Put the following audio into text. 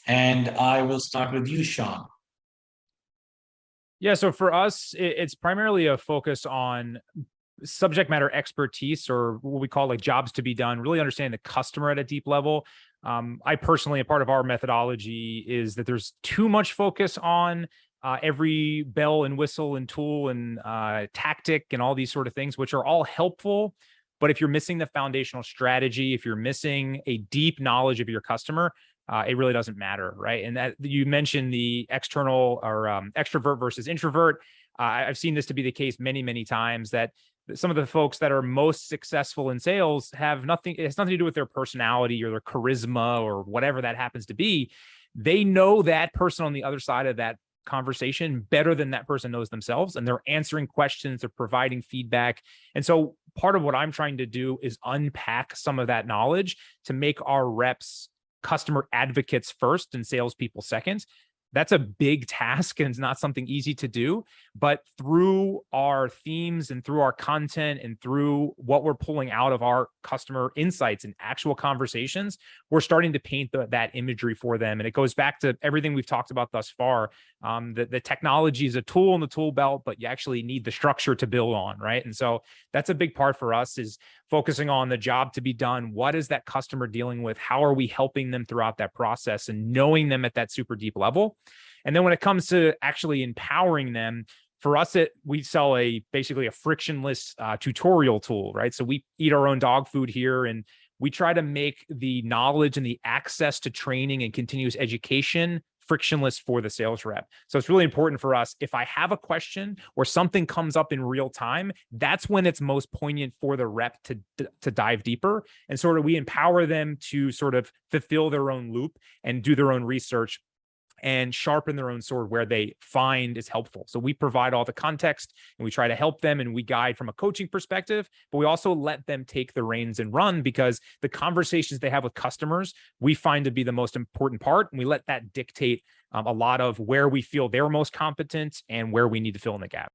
And I will start with you, Sean. Yeah, so for us, it's primarily a focus on subject matter expertise, or what we call like jobs to be done, really understanding the customer at a deep level. I personally, a part of our methodology is that there's too much focus on every bell and whistle and tool and tactic and all these sort of things, which are all helpful. But if you're missing the foundational strategy, if you're missing a deep knowledge of your customer, it really doesn't matter, right? And that you mentioned the external or extrovert versus introvert. I've seen this to be the case many, many times, that some of the folks that are most successful in sales have nothing, it has nothing to do with their personality or their charisma or whatever that happens to be. They know that person on the other side of that conversation better than that person knows themselves, and they're answering questions, they're providing feedback. And so part of what I'm trying to do is unpack some of that knowledge to make our reps customer advocates first and salespeople second. That's a big task, and it's not something easy to do. But through our themes and through our content and through what we're pulling out of our customer insights and actual conversations, we're starting to paint that imagery for them. And it goes back to everything we've talked about thus far. The technology is a tool in the tool belt, but you actually need the structure to build on, right? And so that's a big part for us, is focusing on the job to be done. What is that customer dealing with? How are we helping them throughout that process, and knowing them at that super deep level? And then when it comes to actually empowering them, for us, we sell basically a frictionless tutorial tool, right? So we eat our own dog food here, and we try to make the knowledge and the access to training and continuous education frictionless for the sales rep. So it's really important for us. If I have a question or something comes up in real time, that's when it's most poignant for the rep to dive deeper. And sort of we empower them to sort of fulfill their own loop and do their own research and sharpen their own sword where they find is helpful. So we provide all the context, and we try to help them, and we guide from a coaching perspective, but we also let them take the reins and run, because the conversations they have with customers, we find to be the most important part. And we let that dictate a lot of where we feel they're most competent and where we need to fill in the gap.